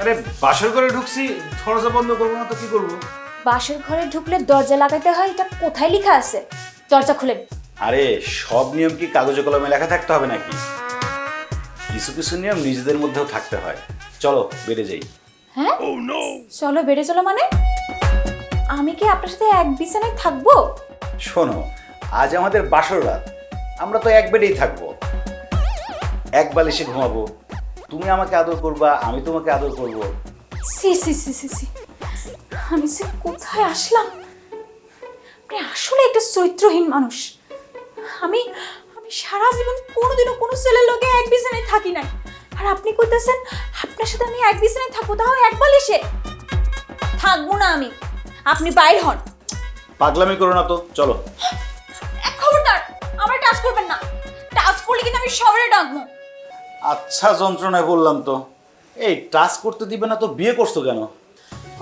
আরে বাসর ঘরে ঢুকছি, দরজা বন্ধ করবো না তো কি করবো? বাসর ঘরে ঢুকলে দরজা লাগাতে হয়, এটা কোথায় লেখা আছে? দরজা খুলেন। আরে সব নিয়ম কি কাগজে কলমে লেখা থাকতে হবে নাকি? কিছু কিছু নিয়ম নিজেদের মধ্যেও থাকতে হয়। চলো বেড়ে যাই। হ্যাঁ চলো বেড়ে চলো মানে? আমি কি আপনার সাথে এক বিছানায় থাকবো? শোনো, আজ আমাদের বাসর রাত, আমরা তো এক বেডেই থাকবো, এক বালিশে ঘুমাবো। তুমি আমাকে আদর করবা, আমি তোমাকে আদর করবো। সি সি সি সি সি, আমি সে কোথায় আসলাম? আপনি আসলে একটা চরিত্রহীন মানুষ। আমি আমি সারা জীবন কোনোদিনও কোনো ছেলের লোকে এক বিছানায় থাকি নাই, আর আপনি কইতেছেন আপনার সাথে আমি এক বিছানায় থাকবো, তাও এক বালিশে? থাকবো না আমি, আপনি বাইর হন। পাগলামি করো না তো, চলো। এক খবরদার, আমার টাচ করবেন না। টাচ করলে কিন্তু আমি সবারে ডাকবো। আচ্ছা, যন্ত্রণায় বললাম তো। এই টাচ করতে দিবে না তো বিয়ে করছো কেন?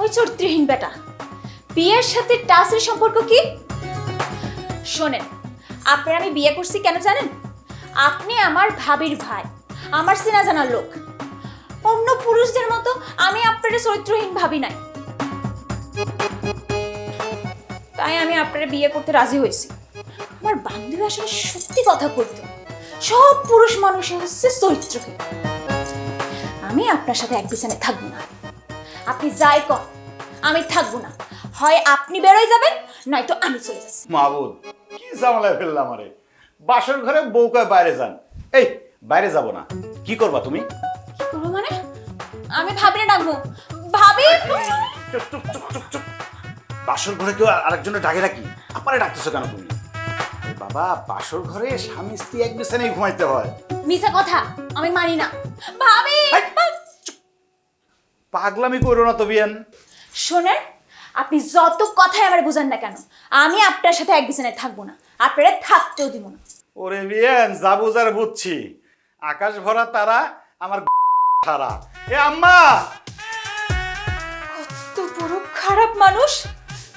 ওই চরিত্রহীন বেটা, বিয়ের সাথে টাচের সম্পর্ক কি? শোনেন, আপনার আমি বিয়ে করছি কেন জানেন? আপনি আমার ভাবির ভাই, আমার চেনা জানার লোক। অন্য পুরুষদের মতো আমি আপনার চরিত্রহীন ভাবি নাই, তাই আমি আপনার বিয়ে করতে রাজি হয়েছি। আমার বান্ধবী আসলে সত্যি কথা বলতো, সব পুরুষ মানুষ হচ্ছে চরিত্রহীন। আমি আপনার সাথে এক বিছানায় থাকবো না। আপনি যাই কর, আমি থাকবো না। হয় আপনি বেরোয় যাবেন, নয়তো আমি চলে যাচ্ছি। মাহবুব, কি ঝামেলায় ফেললাম? আরে বাসর ঘরে বউ কয় বাইরে যান। এই বাইরে যাব না, কি করবা তুমি? কি করবো মানে? আমি ভাবিরে ডাকবো। ভাবি, চুপ চুপ চুপ চুপ চুপ। বাসর ঘরে কেউ আরেকজনের ডাকে নাকি? আমারে ডাকতেছো কেন তুমি? আরে বাবা, বাসর ঘরে স্বামী স্ত্রী এক বিছানায় ঘুমাইতে হয়। মিছা কথা আমি মানি না। ভাবি, এই, চুপ। পাগলামি করো না তো বিয়ান। শোনেন, আপনি যত কথাই আমার বুঝান না কেন, আমি আপনার সাথে এক বিছানায় থাকবো না, আপনারা থাকতেও দিব না। ওরে বিয়ান, যা বুঝার বুঝছি। আকাশ ভরা তারা, আমার ছাড়া। এ আম্মা, কত বড় খারাপ মানুষ!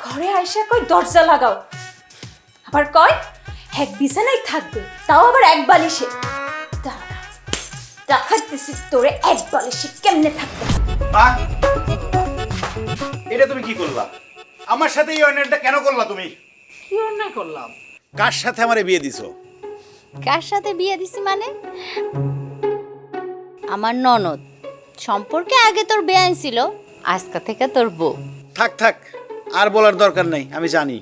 ঘরে আইসা কয় দরজা লাগাও, আবার কয় এক বিছানায় থাকবে, তাও আবার এক বালিশে। দাঁড়া, দেখাইতেছি তোরে এক বালিশে কেমনে থাকবে। মা, এটা তুমি কি করলা? আমার সাথে এই অন্যায়টা কেন করলা তুমি? কি অন্যায় করলাম? কার সাথে আমারে বিয়ে দিছো? কার সাথে বিয়ে দিছি মানে? আমার ননদ সম্পর্কে আগে তোর বেআইন ছিল, আজকে থেকে তোর বউ। থাক থাক, আর বলার দরকার নাই, আমি জানি।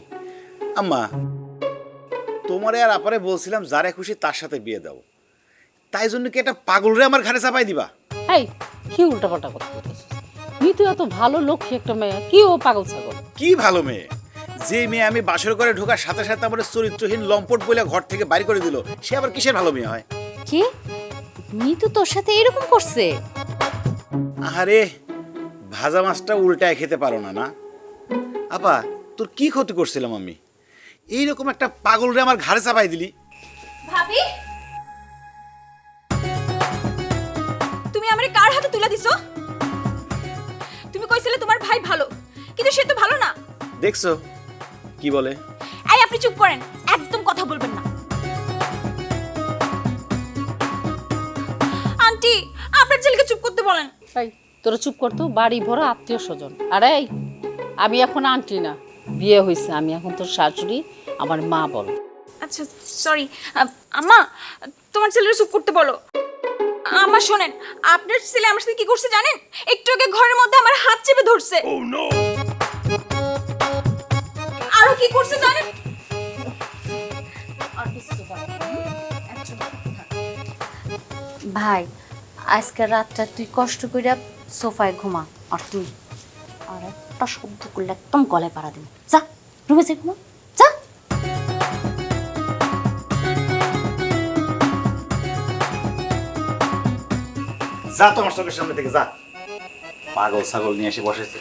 আম্মা, তোমারে আর আপারে বলছিলাম যারে খুশি তার সাথে বিয়ে দাও, তাই জন্য কি এটা পাগলরে আমার ঘাড়ে চাপাই দিবা? এই কি উল্টাপাল্টা কথা বলতেছিস? তুই এত ভালো লক্ষ্মী একটা মেয়ে, কি ও পাগল ছাগল? কি ভালো মেয়ে? যে মেয়ে আমি বাসর করে ঢোকার সাথে সাথে আমার চরিত্রহীন লম্পট বলে ঘর থেকে বাইরে করে দিল, সে আবার কিসের ভালো মেয়ে হয়? কি মিতু তোর সাথে এরকম করছে? আরে ভাজা মাছটা উল্টায় খেতে পারো না? না আপা, তোর কি ক্ষতি করছিলাম আমি? এইরকম একটা পাগলরে আমার ঘাড়ে চাপাই দিলি। ভাবি, তুমি আমারে কার হাতে তুলে দিছো? তুমি কইছিলে তোমার ভাই ভালো, কিন্তু সে তো ভালো না। দেখছো কি বলে? এই আপনি চুপ করেন, একদম কথা বলবেন না। আন্টি, আপনার ছেলেকে চুপ করতে বলেন। এই তোরা চুপ করতো, বাড়ি ভরা আত্মীয় স্বজন। আরে এই, আমি এখন আন্টি না, বিয়ে হয়েছে, আমি এখন তোর শাশুড়ি, আমার মা বল। আচ্ছা সরি আম্মা, তোমার ছেলের চুপ করতে বলো। আম্মা শোনেন, আপনার ছেলে আমার সাথে কি করছে জানেন? একটু আগে ঘরের মধ্যে আমার হাত চেপে ধরছে। আরো কি করছে জানেন? ভাই, আজকে রাতটা তুই কষ্ট কইরা সোফায় ঘুমা, আর তুই আর একটা শব্দ করলে একদম গলায় পাড়া দিবি। যা রুমে যাই, ঘুমা যা। যা তোমার চোখের সামনে থেকে যা। পাগল ছাগল নিয়ে এসে বসেছে।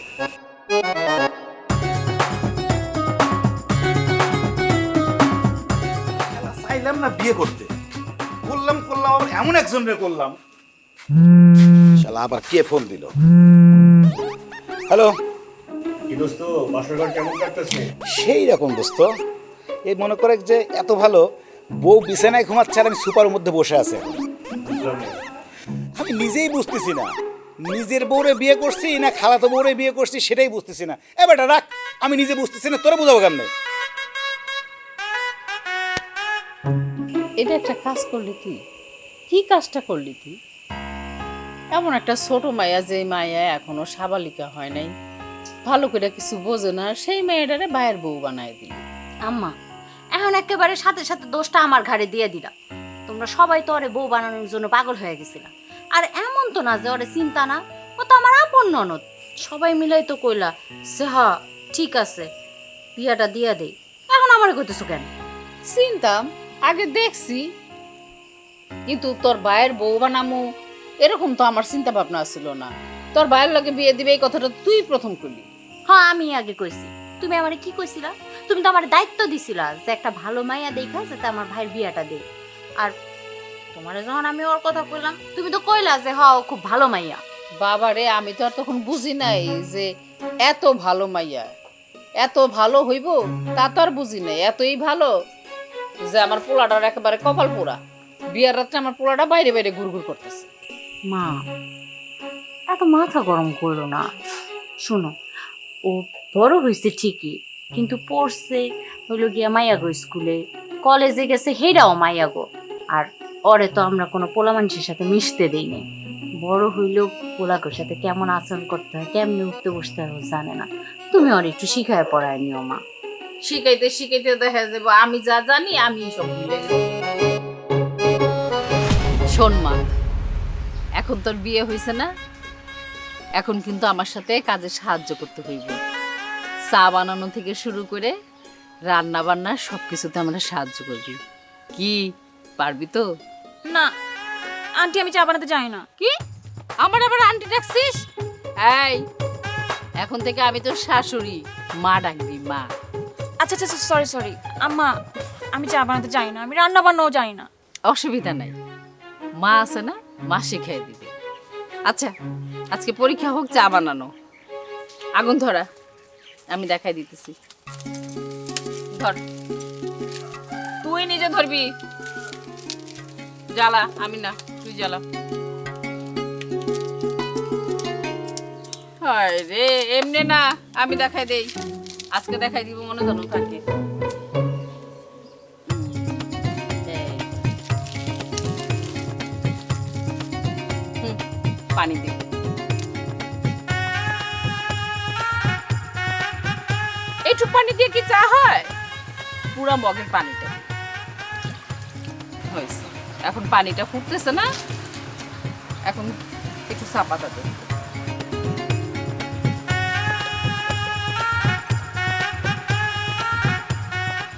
চাইলাম না বিয়ে করতে, করলাম আবার এমন একজনের করলাম। শালা আবার কে ফোন দিল? হ্যালো, কি দোস্ত, বাসরঘর কেমন কাটতেছে? সেই রকম দোস্ত। এই মনে করে যে এত ভালো বউ বিছানায় ঘুমাচ্ছে আর আমি সুপারের মধ্যে বসে আছে। বুঝলাম না। আমি নিজেই বুঝতেছি না নিজের বউরে বিয়ে করছি না খালাতো বউরে বিয়ে করছি সেটাই বুঝতেছি না। এ বেটা রাখ, আমি নিজে বুঝতেছি না, তোরা বুঝাবো কেমনে? এটা একটা কাজ করলি তুই, কি কাজটা করলি তুই? এমন একটা ছোট মায়া, যে মায়া এখনো সাবালিকা হয় নাই, ভালো করে কিছু বোঝে না, সেই মেয়েটারে বাইরের বউ বানায় দিলি। আম্মা এখন একেবারে সাথে সাথে দোষটা আমার ঘাড়ে দিয়ে দিলা। তোমরা সবাই তো ওরে বউ বানানোর জন্য পাগল হয়ে গেছিলা। আর এমন তো না যে ওরে চিন্তা না, ও তো আমার আপন ননদ। সবাই মিলাই তো কইলা যে হ্যাঁ ঠিক আছে বিয়াটা দিয়া দেই। এখন আমার কইতেছো কেন? চিনতাম, আগে দেখছি, কিন্তু তোর ভাইয়ের বউ বানামু এরকম তো আমার চিন্তা ভাবনা ছিল না। তোর ভাইয়ের লগে বিয়ে দিবে এই কথাটা তুই প্রথম করলি। হ্যাঁ আমি আগে কইছি। তুমি আমারে কি কইছিলা? তুমি তো আমার দায়িত্ব দিছিলা যে একটা ভালো মাইয়া দেখা যাতে আমার ভাইয়ের বিয়াটা দেই। আর তোমারে যখন আমি ওর কথা কইলাম তুমি তো কইলা যে হ্যাঁ ও খুব ভালো মাইয়া। বাবা রে, আমি তো আর তখন বুঝি নাই যে এত ভালো মাইয়া, এত ভালো হইব, তা তো আর বুঝি নাই। এতই ভালো যে আমার পোলাটার একেবারে কপাল পোড়া। বিয়ার রাত্রে আমার পোলাটা বাইরে বাইরে ঘুরঘুর করতেছে। মা এত মাথা গরম করলো না। শোনো, ও বড় হয়েছে ঠিকই, কিন্তু পড়ছে হইল গিয়া মাইয়াগো স্কুলে, কলেজে গেছে হেরাও মাইয়াগো। আর ওরে তো আমরা কোনো পোলা মানুষের সাথে মিশতে দেই নাই। বড় হইলেও পোলাগোর সাথে কেমন আচরণ করতে হয়, কেমনে উঠতে বসতে হয় ও জানে না। তুমি ওর একটু শিখায় পড়ায় নিও মা। শিখাইতে শিখাইতে দেখা যাবো আমি যা জানি আমি সব ভুলে গেছি। শোন মা, এখন তোর বিয়ে হয়েছে না, এখন কিন্তু আমার সাথে কাজে সাহায্য করতে হইব। চা বানানো থেকে শুরু করে রান্না বান্না সবকিছুতে আমরা সাহায্য করবি। কি পারবি তো? না আন্টি, আমি চা বানাতে চাই না। কি আমার আবার আন্টি ডাকছিস? এই এখন থেকে আমি তোর শাশুড়ি, মা ডাকবি মা। আচ্ছা আচ্ছা সরি সরি আম্মা, আমি চা বানাতে চাই না, আমি রান্না বান্নাও চাই না। অসুবিধা নাই, মা আছে না, মা শিখাই দিবে। আচ্ছা আজকে পরীক্ষা হোক চা বানানো। আগুন ধরা, আমি দেখাই দিতেছি। ধর, তুই নিজে ধরবি, জ্বালা, আমি না, তুই জ্বালা। হায় রে, এমনি না, আমি দেখাই দেই, আজকে দেখাই দিব, মনে জানো থাকে। পানি দে, একটু পানি দিয়ে কি চা হয়? পুরা মগের পানিটা হয়েছে। এখন পানিটা ফুটতেছে না, এখন একটু চা পাতা দে।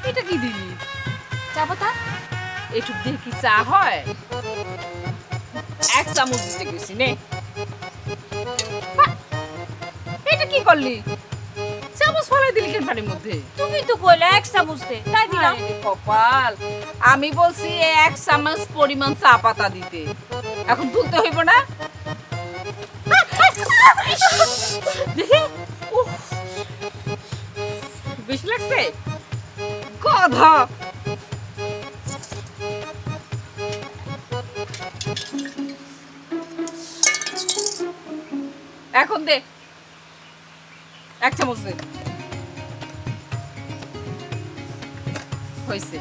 এটা কি দিলি? চা পাতা একটু দিয়ে কি চা হয়? এক চামচ দিতে গেছি নে। এটা কি করলি? চামচ ফলাই দিলি কেন পানির মধ্যে? তুমি তো কইলে এক চামচ দে, তাই দিলাম। আরে কপাল, আমি বলছি এক চামচ পরিমাণ চা পাতা দিতে, এখন তুলতে হইব না? দেখি, উফ, বেশি লাগছে কথা। এখন দে, এক চামচ দে, হয়েছে।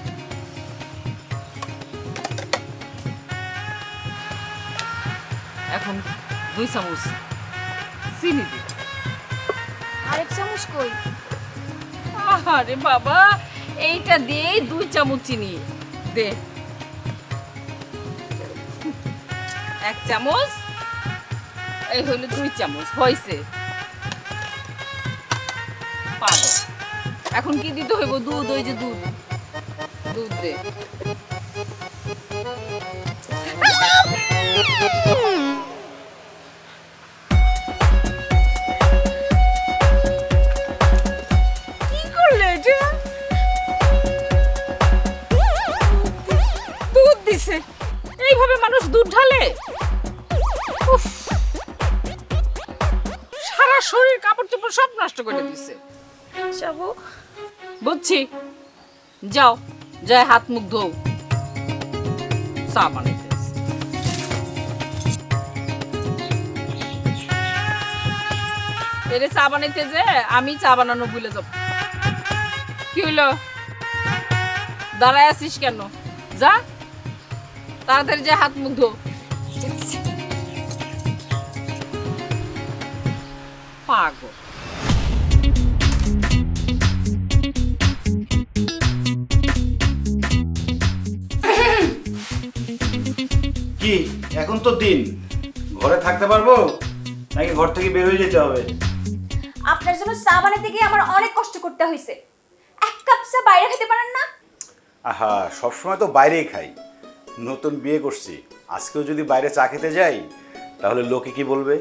এখন 2 চামচ চিনি দে। আরেক চামচ কই? আরে বাবা, এইটা দে, 2 চামচ চিনি দে। 1 চামচ, এই হলো 2 চামচ, হয়েছে। পাবো। এখন কি দিতে হইব? দুধ, ওই যে দুধ, দুধ দে। কি করলে এটা? দুধ দিছে, এইভাবে মানুষ দুধ ঢালে? উফ, সারা শরীর কাপড় চোপড় সব নষ্ট করে দিছে। যাবো? বুঝছি, যাও, যাই হাত মুখ ধোও, চা বানাইতে। এরে চা বানাইতে যে আমি চা বানানো ভুলে যাব। কি হইলো, দাঁড়ায় আছিস কেন? যা তাড়াতাড়ি যে হাত মুখ ধো। পাগল। কি এখন তো দিন, ঘরে থাকতে পারবো নাকি ঘর থেকে বের হয়ে যেতে হবে? আপনার জন্য চা বানাতে গিয়ে আমার অনেক কষ্ট করতে হয়েছে। এক কাপ চা বাইরে খেতে পারেন না? আহা, সবসময় তো বাইরেই খাই। নতুন বিয়ে করছি, আজকেও যদি বাইরে চা খেতে যাই তাহলে লোকে কি বলবে?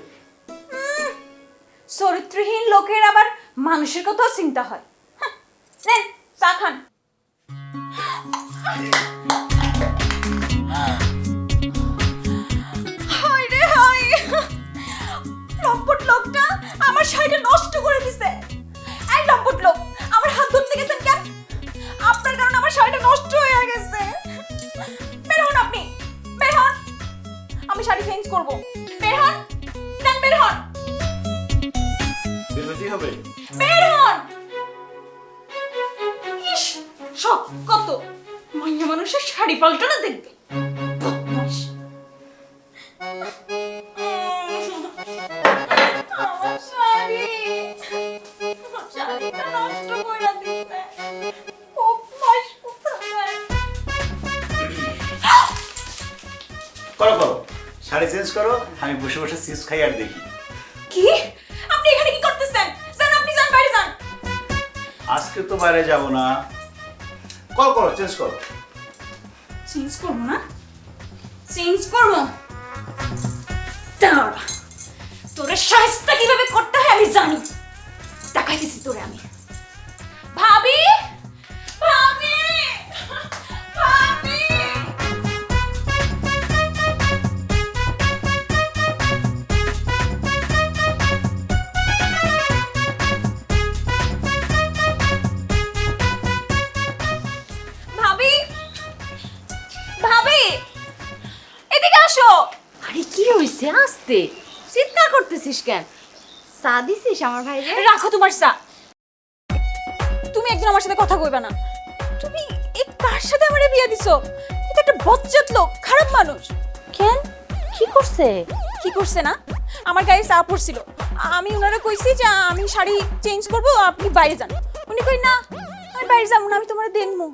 চরিত্রহীন লোকের আবার মানুষের কথাও চিন্তা হয়। হাহ, নেন চা খান। হায় রে হায়, লম্পট লোকটা আমার শাড়িটা নষ্ট করে দিছে। এই লম্পট লোক, আমার হাত ধরতে গেছেন কেন? আপনার কারণে আমার শাড়িটা নষ্ট হয়ে গেছে। বের হন আপনি, বের হন। আমি শাড়ি চেঞ্জ করব। বের হন, দেন বের হন, বের হতেই হবে। বের হন। ইস, সব কত মাইয়া মানুষের শাড়ি পাল্টানো দেখবে। বদমাশ। আমার শাড়ি, আমার শাড়িটা নষ্ট কইরা দিছে। বদমাশ কোথাকার। করো করো, শাড়ি চেঞ্জ করো, আমি বসে বসে চিপস খাই আর দেখি। কি? আপনি এখানে কি করতেছেন? যান, আপনি যান, বাইরে যান। আজকে তো বাইরে যাব না। করো করো, চেঞ্জ করো। চেঞ্জ করবো না? চেঞ্জ করবো? দাঁড়া, তোরে শায়েস্তা কিভাবে করতে হয় আমি জানি। দেখাইতেছি তোরে আমি। ভাবি, ভাবি, ভাবি। ভাবি, ভাবি, এদিকে আসো। আরে কি হইছে? আস্তে চিৎকার করতেছিস কেন? চা দিছিস আমার ভাইরে? রাখো তোমার চা। তুমি একদিন আমার সাথে কথা কইবা না? তুমি এই কার সাথে আমারে বিয়ে দিছো? এটা একটা বজ্জাত লোক, খারাপ মানুষ। কেন? কি করছে? কি করছে না? আমার গায়ে চা পড়ছিল, আমি ওনারা কইছি যে আমি শাড়ি চেঞ্জ করব, আপনি বাইরে যান। উনি কই না, আমি বাইরে যাবো না, আমি তোমার দেখবো।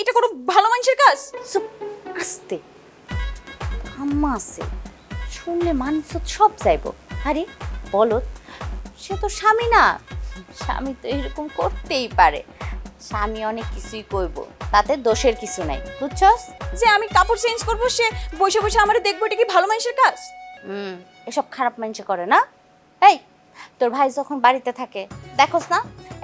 এটা কোনো ভালো মানুষের কাজ? চুপ, আস্তে। আম্মা আছে, শুনলে মানসত সব যাইবো। আরে বলো, সে তো স্বামী না। স্বামী তো এরকম করতেই পারে। স্বামী অনেক কিছুই কইব, তাতে দোষের কিছু নাই, বুঝছস? যে আমি কাপড় চেঞ্জ করব, সে বসে বসে আমারে দেখবো, এটা কি ভালো মানুষের কাজ? এসব খারাপ মানুষ করে না। এই, তোর ভাই যখন বাড়িতে থাকে দেখোস না,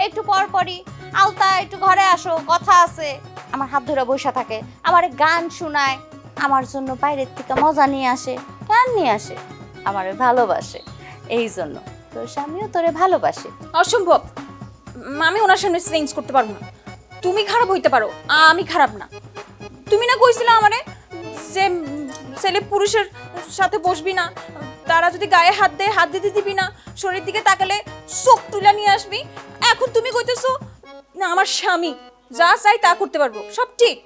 একটু পর পরই আলতা একটু ঘরে আসো, কথা আছে, আমার হাত ধরে বসে থাকে, আমারে গান শোনায়, আমার জন্য বাইরের থেকে মজা নিয়ে আসে। কেন নিয়ে আসে? আমারে ভালোবাসে, এই জন্য তোর স্বামীও তোরে ভালোবাসে। অসম্ভব, আমি ওনার সামনে চেঞ্জ করতে পারবো না। তুমি খারাপ হইতে পারো, আমি খারাপ না। তুমি না কইছিলে আমারে যে ছেলে পুরুষের সাথে বসবি না, তারা যদি গায়ে হাত দেয় হাত দিতে দিবি না, শরীর দিকে তাকালে চোখ তুলে নিয়ে আসবি। এখন তুমি কইতেছো না আমার স্বামী যা চাই তা করতে পারবো, সব ঠিক।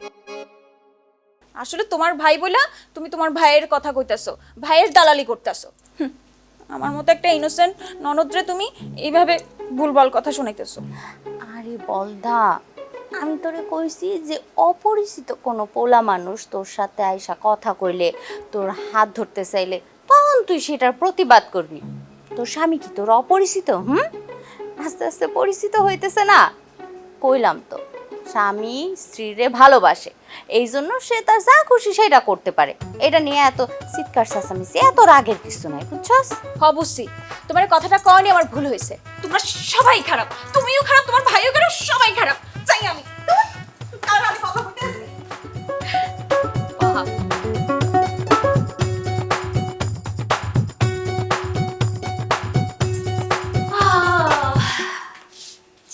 আসলে তোমার ভাই বইলা তুমি তোমার ভাইয়ের কথা কইতাছো, ভাইয়ের দালালি করতেছো। আমার মতো একটা ইনোসেন্ট ননদরে তুমি এইভাবে ভুলভাল কথা শুনাইতেছো। আরে বলদা, আমি তোরে কইছি যে অপরিচিত কোনো পোলা মানুষ তোর সাথে আইসা কথা কইলে, তোর হাত ধরতে চাইলে, তখন তুই সেটার প্রতিবাদ করবি। তোর স্বামী কি তোর অপরিচিত? আস্তে আস্তে পরিচিত হইতেছে না? কইলাম তো, স্বামী স্ত্রীরে ভালোবাসে, এই জন্য সে তার যা খুশি সেটা করতে পারে। এটা নিয়ে এত চিৎকার চেঁচামেচি, এত রাগের কিছু নাই, বুঝছস? অবশ্যই তোমার কথাটা কওনি আমার ভুল হয়েছে। তোমরা সবাই খারাপ, তুমিও খারাপ, তোমার ভাইও খারাপ, সবাই খারাপ। চাই আমি আর আমি কথা বলতে আসি।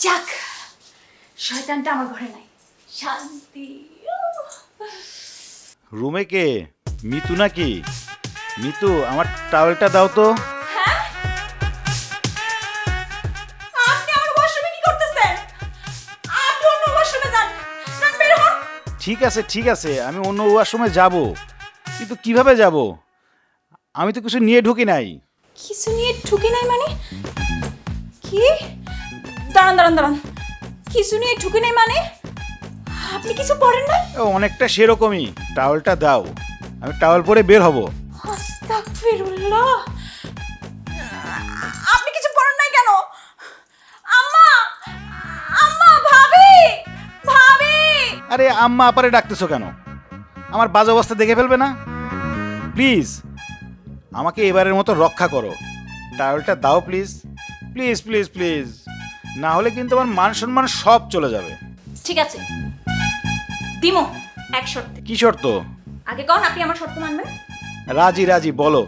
যাক, শয়তানটা আমার ঘরে নাই, শান্তি। রুমে কে? মিতু নাকি? মিতু, আমার টাওয়েলটা দাও তো। ঠিক আছে, আমি অন্য ওয়াশরুমে যাব, কিন্তু কিভাবে যাব? আমি তো কিছু নিয়ে ঢুকি নাই। কিছু নিয়ে ঢুকি নাই মানে কি? দাঁড়ান দাঁড়ান দাঁড়ান, কিছু নিয়ে ঢুকি নাই মানে আপনি কিছু পড়েন না? অনেকটা সেরকমই। টাওয়েলটা দাও, আমি টাওয়েল পরে বের হব। আস্তাগফিরুল্লাহ, আপনি কিছু পড়েন নাই কেন? আম্মা, আম্মা, ভাবি, ভাবি। আরে আম্মা আপারে ডাকতেছো কেন? আমার বাজে অবস্থা দেখে ফেলবে না? প্লিজ আমাকে এবারের মতো রক্ষা করো। টাওয়েলটা দাও প্লিজ, প্লিজ প্লিজ প্লিজ, না হলে কিন্তু আমার মান সম্মান সব চলে যাবে। ঠিক আছে, দিমো, এক শর্তে। কি শর্ত? আগে কন, আপনি আমার শর্ত মানবেন? রাজি রাজি, বলো।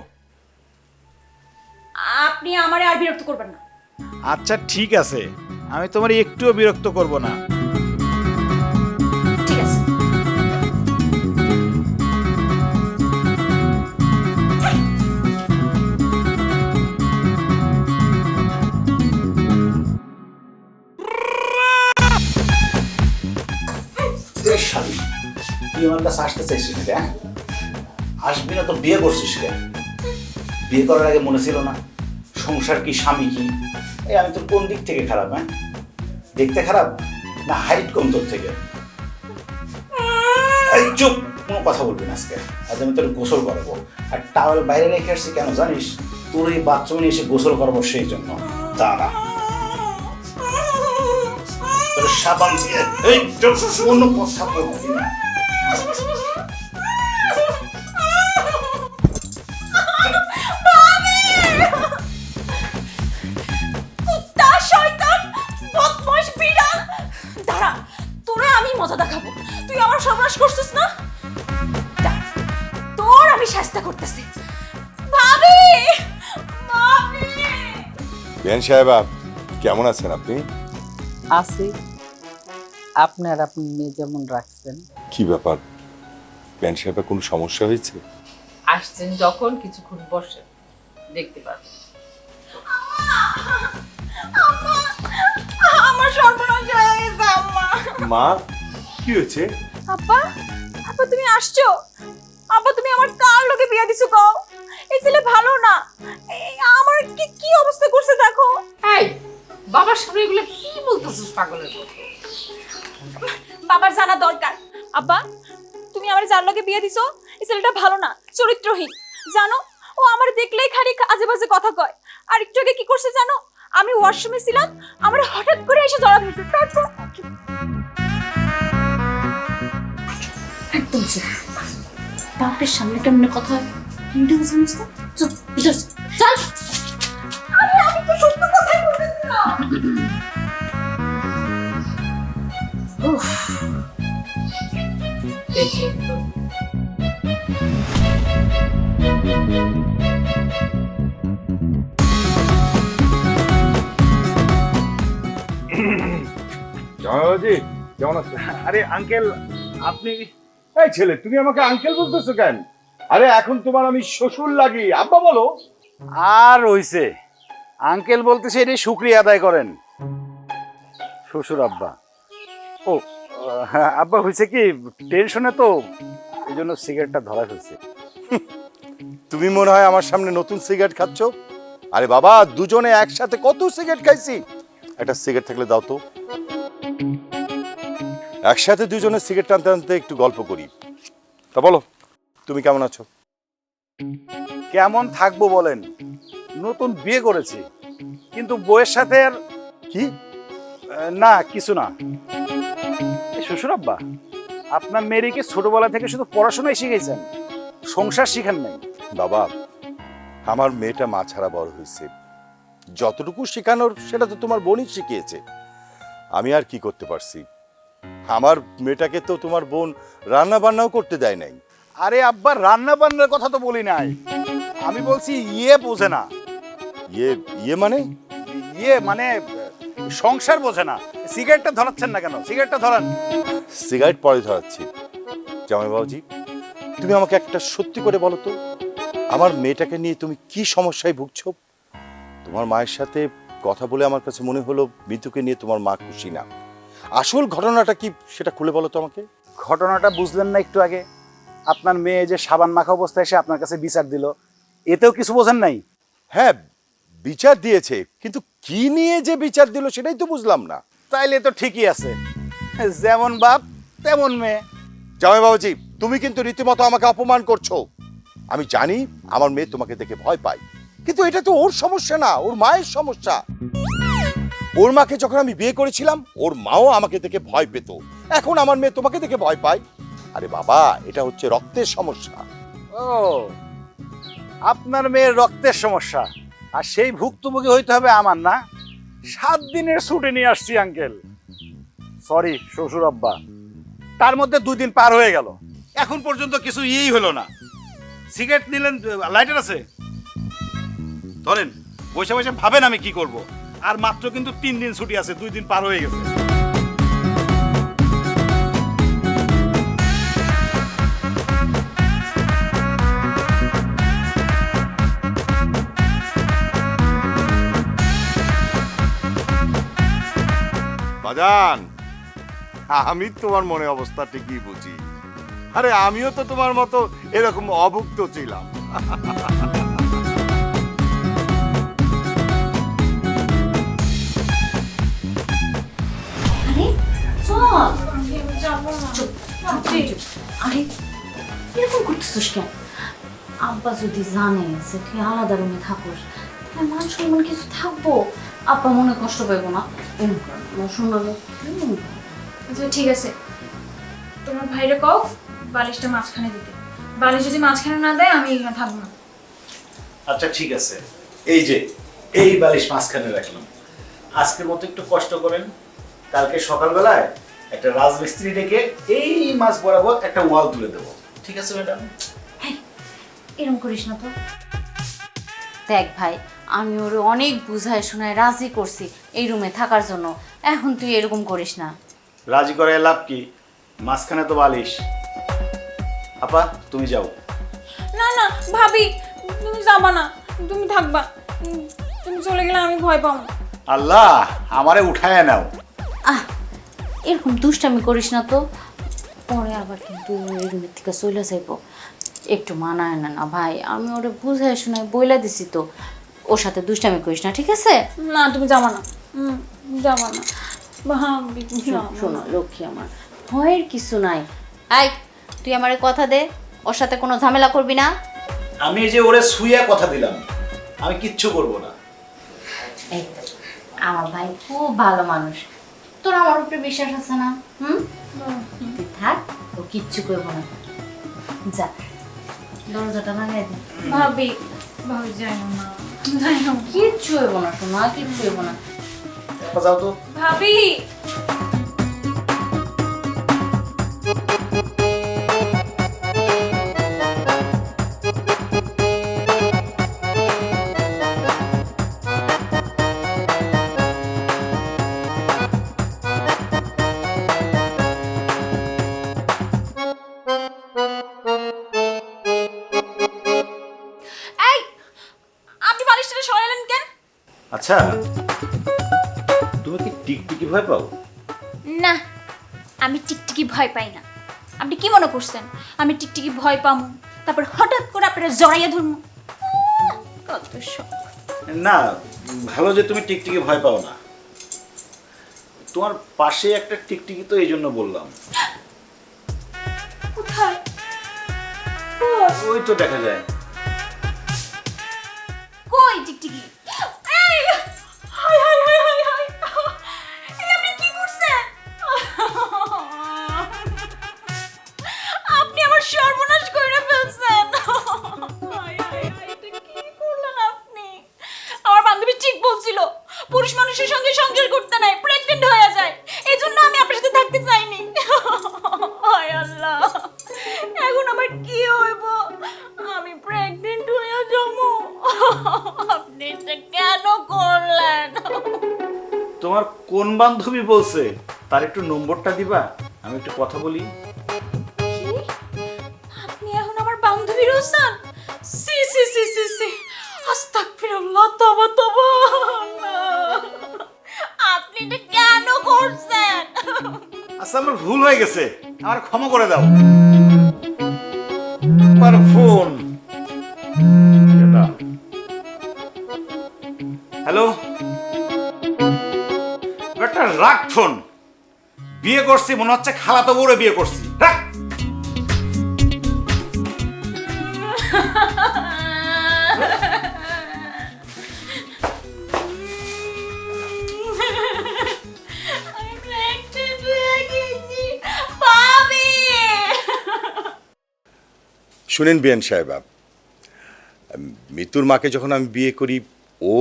আপনি আমারে আর বিরক্ত করবেন না। আচ্ছা ঠিক আছে, আমি তোমার একটুও বিরক্ত করব না। ঠিক আছে। তুই আমার কাছে আসতে চাইছিস না? আসবি না তো বিয়ে করছিস কেন? বিয়ে করার আগে মনে ছিল না সংসার কি, স্বামী কি? এই আমি তোর কোন দিক থেকে খারাপ? হ্যাঁ, দেখতে খারাপ না হাইট কম তোর থেকে? এই চুপ, কোনো কথা বলবি না আজকে। আজ আমি তোর গোসল করাবো, আর টাওয়েল বাইরে রেখে আসছি কেন জানিস? তোর এই বাথরুমে নিয়ে এসে গোসল করাবো সেই জন্য। দাঁড়া, তোর সাবান দিয়ে এই চুপ, কোনো কথা বলবি না। কুত্তা, শয়তান, বদমাশ, বিড়াল, দাঁড়া, তোরা আমি মজা দেখাবো। তুই আমার সর্বনাশ করছিস না? দাঁড়া, তোর আমি শাস্তি করতেছি। ভাবি, ভাবি। বেন সাহেবা, কেমন আছেন আপনি? আছি, আপনার আপনি মেয়ে যেমন রাখছেন। কি ব্যাপার বেন সাহেবা, কোনো সমস্যা হয়েছে? আসছেন যখন কিছুক্ষণ বসে দেখতে পারবেন। আমার সর্বনাশ হয়ে গেছে আম্মা। মা, কি হয়েছে? আব্বা, আব্বা তুমি আসছো? আব্বা তুমি আমার কার লগে বিয়া দিছো কও? এই ছেলে ভালো না। আমার কি কি অবস্থা করছে দেখো। এই বাবার সামনে এগুলো কি বলতেছিস পাগলের মতো? বাবার জানা দরকার। আব্বা, তুমি আমার যার লগে বিয়ে দিছো, এই ছেলেটা ভালো না, চরিত্রহীন। জানো, ও আমার দেখলেই খালি আজে বাজে কথা কয়। আর একটু আগে কি করছে জানো? আমি ওয়াশরুমে ছিলাম, আমার হঠাৎ করে এসে জড়া ধরছে। তারপর একদম চুপ। বাপের সামনে কেমন কথা হিন্দু জানিস না? চুপ, চল। আমি তো সত্য কথাই বলতেছিলাম। দেখলেন তো? জামাইবাবুজি, কেমন আছেন? আরে আঙ্কেল, আপনি? এই ছেলে, তুমি আমাকে আঙ্কেল বলতেছো কেন? আরে এখন তোমার আমি শ্বশুর লাগি, আব্বা বলো। আর হইছে, আঙ্কেল বলতেছে এটাই শুকরিয়া আদায় করেন। শ্বশুর আব্বা? ও হ্যাঁ, আব্বা হয়েছে কি টেনশনে তো, এই জন্য সিগারেটটা ধরা ফেলছে। তুমি মনে হয় আমার সামনে নতুন সিগারেট খাচ্ছ? আরে বাবা, দুজনে একসাথে কত সিগারেট খাইছি। একটা সিগারেট থাকলে দাও তো। একসাথে দুজনে সিগারেট টানতে টানতে একটু গল্প করি। তা বলো, তুমি কেমন আছো? কেমন থাকবো বলেন? নতুন বিয়ে করেছি, কিন্তু বউয়ের সাথে আর কি? না কিছু না। শ্বশুর আব্বা, আপনার মেয়েকে ছোটবেলা থেকে শুধু পড়াশোনাই শিখেছেন, সংসার শিখান নাই। বাবা, আমার মেয়েটা মা ছাড়া বড় হয়েছে। যতটুকু শেখানোর সেটা তো তোমার বোনই শিখিয়েছে। আমি আর কি করতে পারছি? আমার মেয়েটাকে তো তোমার বোন রান্না বান্নাও করতে দেয় নাই। আরে আব্বা, রান্না বান্নার কথা তো বলি নাই, আমি বলছি ইয়ে বোঝে না। ইয়ে ইয়ে মানে? ইয়ে মানে সংসার বোঝে না। সিগারেটটা ধরাচ্ছেন না কেন? সিগারেটটা ধরান। সিগারেট পরে ধরাচ্ছি। জামাই বাবুজি, তুমি আমাকে একটা সত্যি করে বলো তো, আমার মেয়েটাকে নিয়ে তুমি কি সমস্যায় ভুগছো? তোমার মায়ের সাথে কথা বলে আমার কাছে মনে হলো মিতুকে নিয়ে তোমার মা খুশি না। আসল ঘটনাটা কি সেটা খুলে বলো তো আমাকে। ঘটনাটা বুঝলেন না একটু আগে? আপনার মেয়ে যে সাবান মাখা অবস্থায় এসে আপনার কাছে বিচার দিল, এতেও কিছু বোঝেন নাই? হ্যাঁ, বিচার দিয়েছে, কিন্তু কি নিয়ে যে বিচার দিল সেটাই তো বুঝলাম না। তাইলে তো ঠিকই আছে, যেমন বাপ তেমন মেয়ে। জামাই বাবাজি, তুমি কিন্তু রীতিমতো আমাকে অপমান করছো। আমি জানি আমার মেয়ে তোমাকে দেখে ভয় পায়, কিন্তু এটা তো ওর সমস্যা না, ওর মায়ের সমস্যা। ওর মাকে যখন আমি বিয়ে করেছিলাম, ওর মাও আমাকে দেখে ভয় পেত। এখন আমার মেয়ে তোমাকে দেখে ভয় পায়। আরে বাবা, এটা হচ্ছে রক্তের সমস্যা। ও, আপনার মেয়ের রক্তের সমস্যা, আর সেই ভুক্তভোগী হইতে হবে আমার না? 7 দিনের ছুটি নিয়ে আসছি আঙ্কেল। সরি শ্বশুর আব্বা, তার মধ্যে 2 দিন পার হয়ে গেল, এখন পর্যন্ত কিছু ইয়েই হলো না। সিগারেট নিলেন, লাইটার আছে, ধরেন বসে বসে ভাবেন আমি কি করব। আর মাত্র কিন্তু 3 দিন ছুটি আছে, 2 দিন পার হয়ে গেছে। বাজান, আমি তোমার মনে অবস্থা ঠিকই বুঝি। আরে আমিও তো তোমার মতো এরকম অভুক্ত ছিলাম। আরে চল। চুপ, আরে এরকম করতেছিস কেন? আব্বা যদি জানে যে তুই আলাদা রুমে থাকোস, তাহলে মান সম্মান কিছু থাকবো? আব্বা মনে কষ্ট পাইবো না? শুনলাম আচ্ছা ঠিক আছে, তোমার ভাইরে কও বালিশটা মাঝখানে দিতে। বালিশ যদি মাঝখানে না দেয় আমি এখানে থাকবো না। আচ্ছা ঠিক আছে, এই যে এই বালিশ মাঝখানে রাখলাম। আজকের মতো একটু কষ্ট করেন, কালকে সকালবেলায় একটা রাজমিস্ত্রি ডেকে এই মাছ বরাবর একটা ওয়াল তুলে দেবো। ঠিক আছে ম্যাডাম? এরকম করিস না তো। দেখ ভাই, আমি ওরে অনেক বুঝায় শোনায় রাজি করছি এই রুমে থাকার জন্য, এখন তুই এরকম করিস না। রাজি করে লাভ কি? মাঝখানে তো বালিশ। আপা তুমি যাও। না না ভাবি, তুমি যাবা না, তুমি থাকবা। তুমি চলে গেলে আমি ভয় পাবো। আল্লাহ, আমারে উঠায় নাও। আহ, এরকম দুষ্টামি করিস না তো, পরে আবার কিন্তু এই রুমের থেকে চলে যাইব। একটু মানায় না না ভাই, আমি ওরে বুঝায় শোনায় বইলা দিছি তো, ওর সাথে দুষ্টামি করিস না, ঠিক আছে? না তুমি যাবা না, যাবা না ভাবি। শোনো লক্ষ্মী আমার, ভয়ের কিছু নাই। আই, তুই আমারে কথা দে, ওর সাথে কোনো ঝামেলা করবি না। আমি এই যে ওরে শুইয়া কথা দিলাম, আমি কিচ্ছু করব না। এই তো, আমার ভাই খুব ভালো মানুষ, তোর আমার উপরে বিশ্বাস আছে না? তুই থাক, ও কিচ্ছু করবো না। যা, দরজাটা লাগাই দে। ভাবি, ভাবি যাই না, যাই না কিচ্ছু হইব না শোনা, কিচ্ছু হইব না। আপা যাও তো। ভাবি। এই, আপনি বালিশটা সরালেন কেন? আচ্ছা, তুমি কি টিকটিকি ভয় পাও? না, আমি টিকটিকি ভয় পাই না। আপনি কি মনে করছেন আমি টিকটিকি ভয় পামু, তারপর হঠাৎ করে আপনারা জড়াইয়া ধরমু? কত শখ। না, ভালো যে তুমি টিকটিকি ভয় পাও না। তোমার পাশে একটা টিকটিকি, তো এই জন্য বললাম। কোথায়? ওই তো দেখা যায়। কই টিকটিকি? এই, high high high high high, এই আপনি কি করছেন? আপনি আমার সর্বনাশ করে ফেলছেন। হাই হাই হাই, এটা কি করলেন আপনি? আমার বান্ধবী ঠিক বলছিল, পুরুষ মানুষের সঙ্গে সংসার করতে নাই, প্রেগন্যান্ট হয়ে যায়। এজন্য আমি আপনার সাথে থাকতে চাইনি। হায় আল্লাহ, এখন আমার কি হইব? আমি প্রেগন্যান্ট হয়ে যাবো। আপনি এটা কেন করলেন? তোমার কোন বান্ধবী বলছে? তার একটু নম্বরটা দিবা, আমি একটু কথা বলি। কি? আপনি এখন আমার বান্ধবীর হোসেন? সি সি সি সি সি, আস্তাগফিরুল্লাহ, তওবা তওবা। আপনি এটা কেন করছেন? আচ্ছা, আমার ভুল হয়ে গেছে, আমার ক্ষমা করে দাও। আমার ফোন। হ্যালো, একটা রাখ ফোন। বিয়ে করছি মনে হচ্ছে খালাতো বউরে বিয়ে করছি। রাখ। শুনেন বিয়ান সাহেব, মিতুর মাকে যখন আমি বিয়ে করি ও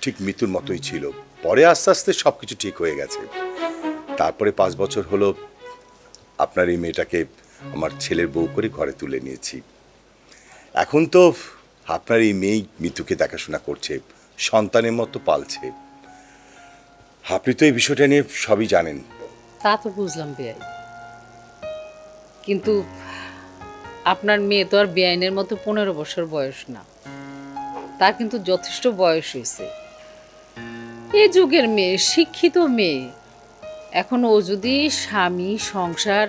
ঠিক মিতুর মতোই ছিল। পরে আস্তে আস্তে সব কিছু ঠিক হয়ে গেছে। তারপরে 5 বছর হলো আপনার এই মেয়েটাকে আমার ছেলের বউ করে ঘরে তুলে নিয়েছি। এখন তো আপনার এই মেয়ে মিতুকে দেখাশোনা করছে, সন্তানের মতো পালছে। আপনি তো এই বিষয়টা নিয়ে সবই জানেন। তা তো বুঝলাম বেআই, কিন্তু আপনার মেয়ে তো আর বেআইনের মতো 15 বছর বয়স না, তার কিন্তু যথেষ্ট বয়স হয়েছে। এই যুগের মেয়ে, শিক্ষিত মেয়ে। এখন ও যদি স্বামী, সংসার,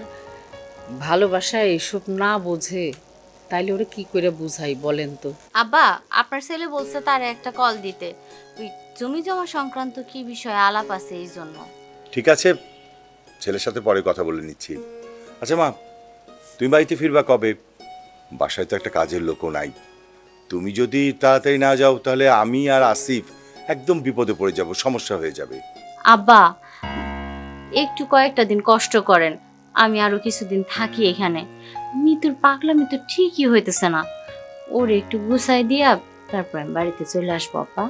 ভালোবাসা এসব না বোঝে, তাইলে ওরা কি করে বুঝাই বলেন তো? আব্বা, আপনার ছেলে বলছে তার একটা কল দিতে, ওই জমি জমা সংক্রান্ত কি বিষয়ে আলাপ আছে এই জন্য। ঠিক আছে, ছেলের সাথে পরে কথা বলে নিচ্ছি। আচ্ছা মা, তুমি বাড়িতে ফিরবা কবে? বাসায় তো একটা কাজের লোকও নাই। তুমি যদি তাড়াতাড়ি না যাও তাহলে আমি আর আসিফ একদম বিপদে পড়ে যাব, সমস্যা হয়ে যাবে। আব্বা, একটু কয়েকটা দিন কষ্ট করেন, আমি আরো কিছুদিন থাকি এখানে। মিতুর পাগলামি তো ঠিকই হইতেছে না, ওরে একটু গুছাই দিয়া তারপর আমি বাড়িতে চলে আসবো। আব্বা,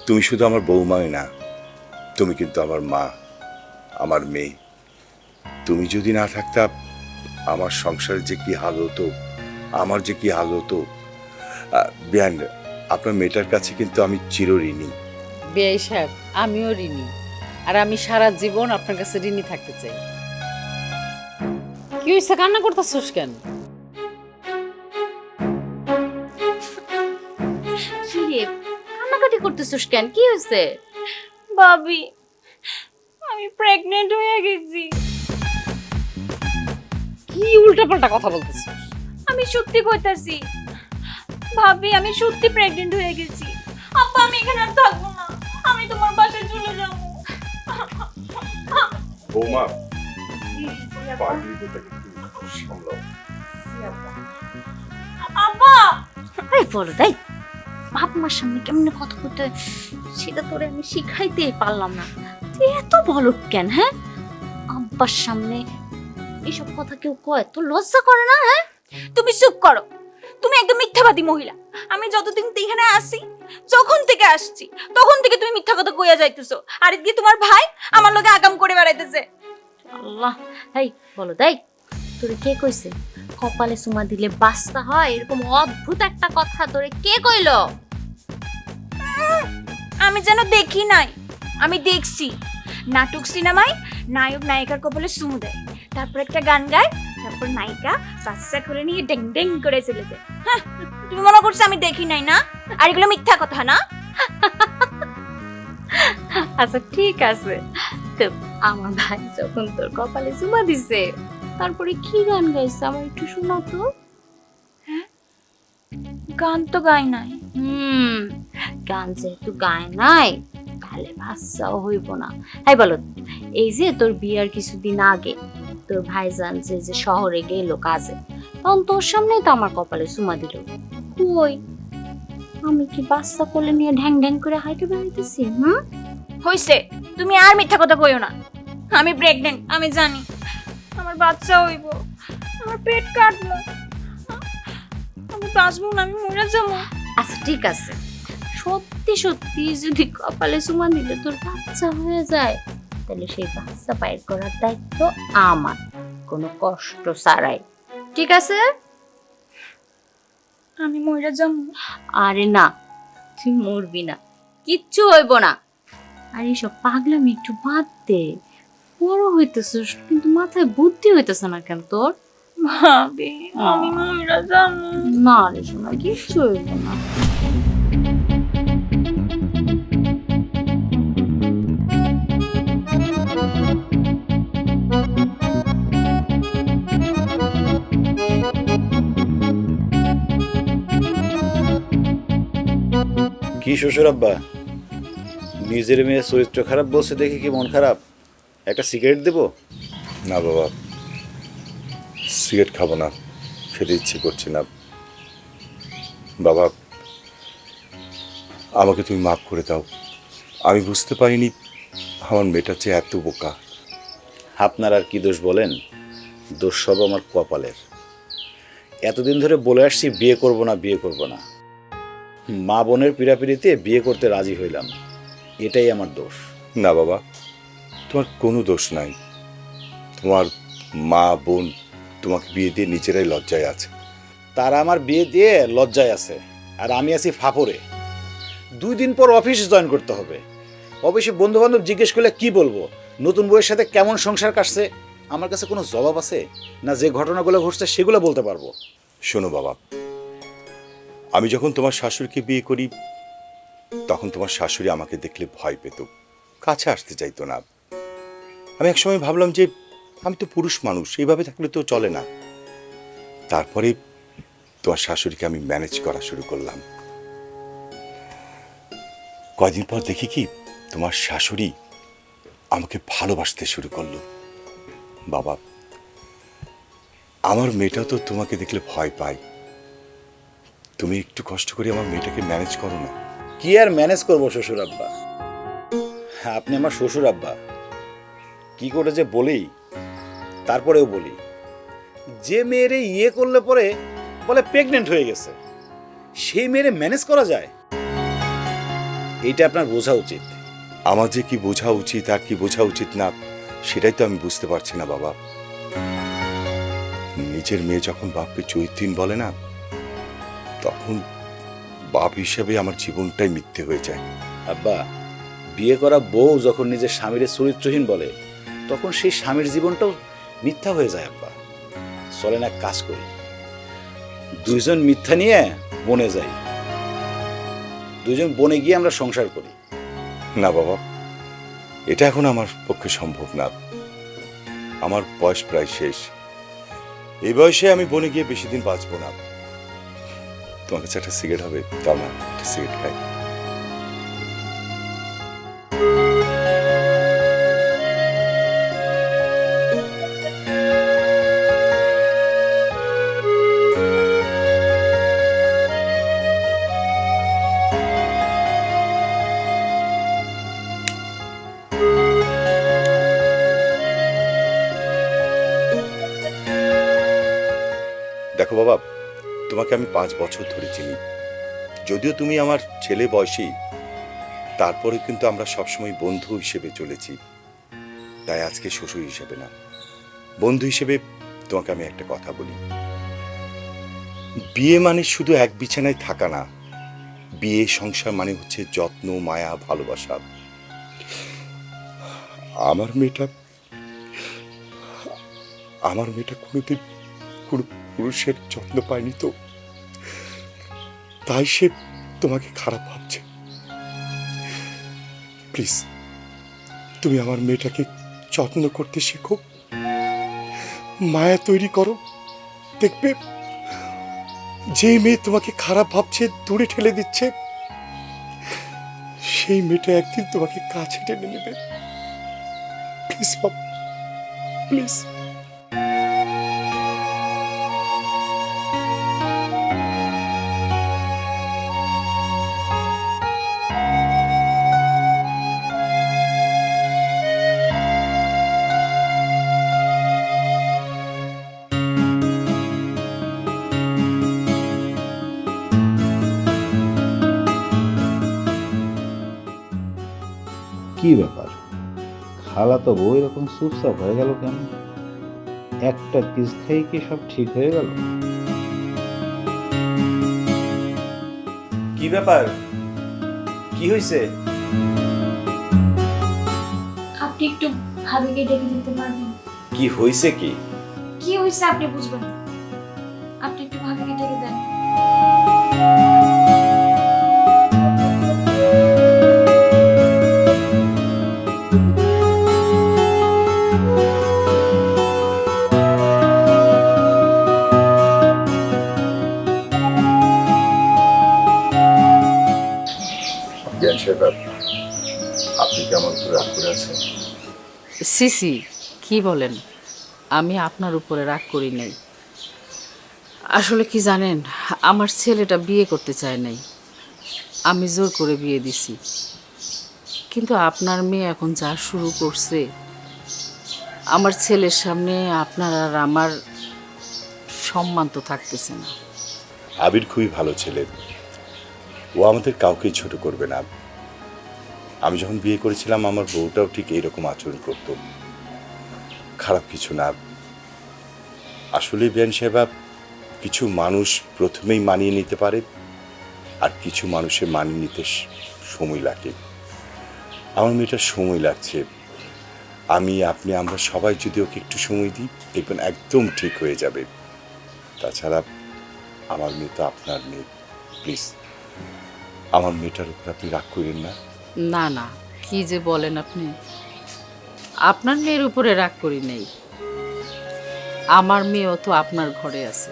তুমি শুধু আমার বৌমাই না, তুমি কিন্তু আমার মা, আমার মেয়ে। তুমি যদি না থাকতা আমার সংসারে যে কি হাল হতো, আমার যে কি হাল হতো। বিয়ান, আপনার মেয়েটার কাছে কিন্তু আমি চিরঋণী। বেআই সাহেব, আমিও ঋণী, আর আমি সারা জীবন আপনার কাছে ঋণী থাকতে চাই। কি হয়েছে, কান্না করতেছিস কেন? কি রে, কান্নাকাটি করতেছিস কেন? কি হয়েছে? ভাবি, আমি প্রেগনেন্ট হয়ে গেছি। কি উল্টাপাল্টা কথা বলতেছিস? আমি সত্যি কইতাছি ভাবি, আমি সত্যি প্রেগনেন্ট হয়ে গেছি। আব্বা, আমি এখানে আর থাকবো না, আমি তোমার বাসায় চলে যাবো। বৌমা, আব্বা, এই বলো তাই, বাপ মার সামনে কেমনে কথা বলতে হয় সেটা তোরে আমি শিখাইতেই পারলাম না। তুই এত বলো কেন? হ্যাঁ, আব্বার সামনে এসব কথা কেউ কয়? তোর লজ্জা করে না? হ্যাঁ, তুমি চুপ করো। তুমি একদম মিথ্যাবাদী মহিলা। আমি যতদিন থেকে এখানে আসি, যখন থেকে আসছি তখন থেকে তুমি মিথ্যা কথা কইয়া যাইতেছো। আর এদিকে তোমার ভাই আমার লগে আগাম করে বেড়াইতেছে। আল্লাহ, এই বলো তাই, তোরে কে কইছে কপালে চুমা দিলে বাস্তা হয়? এরকম অদ্ভুত একটা কথা তোরে কে কইলো? আমি যেন দেখি নাই, আমি দেখছি। নাটক সিনেমায় নায়ক নায়িকার কপালে চুমু দেয়, তারপর একটা গান গায়, তারপর নায়িকা বাচ্চা করে নিয়ে ডেং ডেং করে চলে যায়। হ্যাঁ, তুমি মনে করছো আমি দেখি নাই না? আর এগুলো মিথ্যা কথা না? আচ্ছা ঠিক আছে, তো আমার ভাই যখন তোর কপালে চুমা দিছে তারপরে কি গান গাইছে আমার একটু শোনা তো। গান তো গাই নাই। গান যেহেতু গায় নাই তাহলে বাচ্চাও হইব না। তাই বলো, এই যে তোর বিয়ার কিছুদিন আগে তোর ভাইজান যে শহরে গেল কাজে, তখন তোর সামনে তো আমার কপালে চুমা দিল। কই, আমি কি বাচ্চা কোলে নিয়ে ঢ্যাং ঢ্যাং করে হাইটে বেড়াইতেছি? হইছে, তুমি আর মিথ্যা কথা কইও না। আমি প্রেগনেন্ট, আমি জানি। আমার বাচ্চা হইব, আমার পেট কাটলো, আমি বাঁচবো না, আমি মরে যাবো। আচ্ছা ঠিক আছে, সত্যি সত্যি যদি কপালে চুমা দিলে তোর বাচ্চা হয়ে যায় তাহলে সেই বাচ্চা বাইর করার দায়িত্ব আমার, কোনো কষ্ট ছাড়াই। ঠিক আছে? আমি মরে যাবো। আরে না, তুই মরবি না, কিচ্ছু হইব না। আর এইসব পাগলামি একটু বাদ দে, বড় হইতেছিস কিন্তু মাথায় বুদ্ধি হইতেছে না কেন তোর? ভাবি, আমি মরে যাবো। না রে শোনা, কিচ্ছু হইব না। কি শ্বশুর আব্বা, নিজের মেয়ে চরিত্র খারাপ বলছে দেখে কি মন খারাপ? একটা সিগারেট দেবো? না বাবা, সিগারেট খাবো না, খেতে ইচ্ছে করছে না। বাবা, আমাকে তুমি মাফ করে দাও। আমি বুঝতে পারিনি আমার মেয়েটা যে এত বোকা। আপনার আর কি দোষ বলেন? দোষ সব আমার কপালের। এতদিন ধরে বলে আসছি বিয়ে করব না, বিয়ে করব না। মা বোনের পীড়াপিড়িতে বিয়ে করতে রাজি হইলাম, এটাই আমার দোষ। না বাবা, তোমার কোনো দোষ নাই। তোমার মা বোন তোমাকে বিয়ে দিয়ে নিজেরাই লজ্জায় আছে। তারা আমার বিয়ে দিয়ে লজ্জায় আছে, আর আমি আছি ফাপড়ে। 2 দিন পর অফিস জয়েন করতে হবে। অফিসে বন্ধু বান্ধব জিজ্ঞেস করলে কি বলবো? নতুন বউয়ের সাথে কেমন সংসার কাটছে? আমার কাছে কোনো জবাব আছে না? যে ঘটনাগুলো ঘটছে সেগুলো বলতে পারবো। শোনো বাবা, আমি যখন তোমার শাশুড়িকে বিয়ে করি তখন তোমার শাশুড়ি আমাকে দেখলে ভয় পেত, কাছে আসতে চাইতো না। আমি একসময় ভাবলাম যে আমি তো পুরুষ মানুষ, এইভাবে থাকলে তো চলে না। তারপরে তোমার শাশুড়িকে আমি ম্যানেজ করা শুরু করলাম। কয়দিন পর দেখি কি তোমার শাশুড়ি আমাকে ভালোবাসতে শুরু করলো। বাবা, আমার মেয়েটা তো তোমাকে দেখলে ভয় পায়। তুমি একটু কষ্ট করে আমার মেয়েটাকে ম্যানেজ করো না। কি আর ম্যানেজ করবো শ্বশুর আব্বা? আপনি আমার শ্বশুর আব্বা, কি করে যে বলি। তারপরেও বলি, যে মেয়েরে ইয়ে করলে পরে বলে প্রেগনেন্ট হয়ে গেছে, সেই মেয়েরে ম্যানেজ করা যায়? এইটা আপনার বোঝা উচিত। আমার যে কি বোঝা উচিত আর কি বোঝা উচিত না সেটাই তো আমি বুঝতে পারছি না বাবা। নিজের মেয়ে যখন বাপকে চরিত্রহীন বলে না, তখন বাপ হিসেবে আমার জীবনটাই মিথ্যে হয়ে যায়। আব্বা, বিয়ে করা বউ যখন নিজের স্বামীর চরিত্রহীন বলে, তখন সেই স্বামীর জীবনটাও মিথ্যা হয়ে যায়। আব্বা, চলেন এক কাজ করি, 2 জন মিথ্যা নিয়ে বনে যাই, 2 জন বনে গিয়ে আমরা সংসার করি। না বাবা, এটা এখন আমার পক্ষে সম্ভব না। আমার বয়স প্রায় শেষ। এই বয়সে আমি বনে গিয়ে বেশি দিন বাঁচবো না। তোমার কাছে একটা সিগারেট হবে? দাও না, একটা সিগারেট খাই। দেখো বাবা, তোমাকে আমি 5 বছর ধরে চিনি। যদিও তুমি আমার ছেলে বয়সী, তারপরে কিন্তু আমরা সবসময় বন্ধু হিসেবে চলেছি। তাই আজকে শ্বশুর হিসেবে না, বন্ধু হিসেবে তোমাকে আমি একটা কথা বলি। বিয়ে মানে শুধু এক বিছানায় থাকা না। বিয়ে সংসার মানে হচ্ছে যত্ন, মায়া, ভালোবাসা। আমার মেয়েটা কোনোদিন কোনো পুরুষের যত্ন পায়নি, তো তাই সে তোমাকে খারাপ ভাবছে। প্লিজ, তুমি আমার মেয়েটাকে যত্ন করতে শেখো, মায়া তৈরি করো। দেখবে যে মেয়ে তোমাকে খারাপ ভাবছে, দূরে ঠেলে দিচ্ছে, সেই মেয়েটা একদিন তোমাকে কাছে টেনে নেবে। প্লিজ বাবা, প্লিজ। কি ব্যাপার, খালা তো বউ এরকম চুপচাপ হয়ে গেল কেন? একটা পিস খেয়ে কি সব ঠিক হয়ে গেল? কি ব্যাপার, কি হয়েছে? আপনি একটু ভাবিকে ডেকে দিতে পারবেন? কি হয়েছে? কি কি হয়েছে আপনি বুঝবেন, আপনি একটু ভাবিকে ডেকে দেন। আপনি কি আমার উপর রাগ করে আছেন? সিসি কি বলেন, আমি আপনার উপরে রাগ করি নাই। আসলে কি জানেন, আমার ছেলেটা বিয়ে করতে চায় নাই, আমি জোর করে বিয়ে দিছি। কিন্তু আপনার মেয়ে এখন যা শুরু করছে, আমার ছেলের সামনে আপনার আর আমার সম্মান তো থাকতেছে না। আবির খুবই ভালো ছেলে, ও আমাদের কাউকে ছোট করবে না। আমি যখন বিয়ে করেছিলাম আমার বউটাও ঠিক এইরকম আচরণ করত, খারাপ কিছু না। আসলে বেন সাহেব, কিছু মানুষ প্রথমেই মানিয়ে নিতে পারে, আর কিছু মানুষের মানিয়ে নিতে সময় লাগে। আমার মেয়েটার সময় লাগছে। আপনি আমরা সবাই যদি ওকে একটু সময় দিই, দেখবেন একদম ঠিক হয়ে যাবে। তাছাড়া আমার মেয়ে তো আপনার মেয়ে, প্লিজ আমার মেয়েটার উপর আপনি রাগ করেন না। না না, কি যে বলেন আপনি, আপনার মেয়ের উপরে রাগ করি নাই। আমার মেয়েও তো আপনার ঘরে আছে।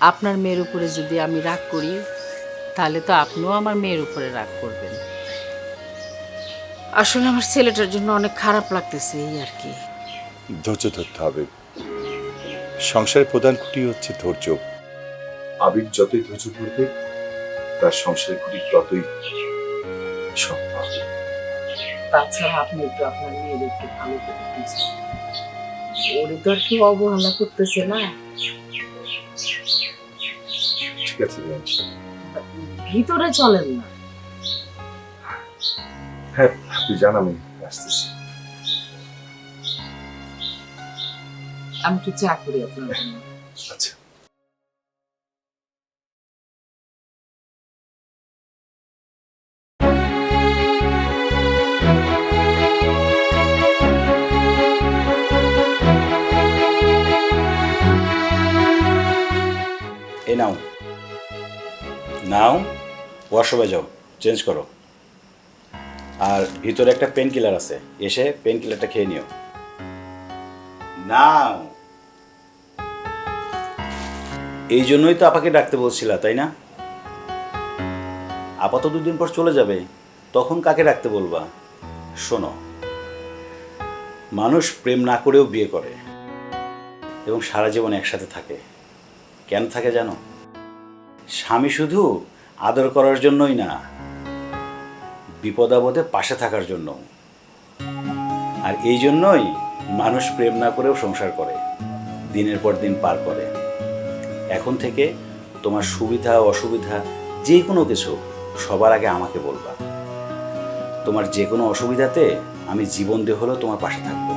আপনার মেয়ের উপরে যদি আমি রাগ করি, তাহলে তো আপনিও আমার মেয়ের উপরে রাগ করবেন। আসলে আমার ছেলেটার জন্য অনেক খারাপ লাগতেছে, এই আর কি। ধৈর্য ধরতে হবে, সংসারের প্রধান খুঁটি হচ্ছে ধৈর্য। আবির যতই ধৈর্য ধরবে, তার সংসারের খুঁটি ততই শক্ত হবে। তাছাড়া আপনি একটু আপনার মেয়ের একটু ভালো করে বুঝেন, ওরে তো আর কেউ অবহেলা করতেছে না। ঠিক আছে বেন সাহেব। ভিতরে চলেন না। হ্যাঁ, আপনি জান, আমি আসতেছি। আমি একটু চা করি আপনার জন্য। আচ্ছা। এই নাও নাও, ওয়াশরুমে যাও, চেঞ্জ করো। আর ভিতরে একটা পেন কিলার আছে, এসে পেন কিলারটা খেয়ে নিও। নাও। এই জন্যই তো আপাকে ডাকতে বলছিলা, তাই না? আপা তো 2 দিন পর চলে যাবে, তখন কাকে ডাকতে বলবা? শোনো, মানুষ প্রেম না করেও বিয়ে করে এবং সারা জীবন একসাথে থাকে। কেন থাকে জানো? স্বামী শুধু আদর করার জন্যই না, বিপদ আপদে পাশে থাকার জন্য। আর এই জন্যই মানুষ প্রেম না করেও সংসার করে, দিনের পর দিন পার করে। এখন থেকে তোমার সুবিধা অসুবিধা যে কোনো কিছু সবার আগে আমাকে বলবা। তোমার যে কোনো অসুবিধাতে আমি জীবন দিয়ে হলেও তোমার পাশে থাকবো।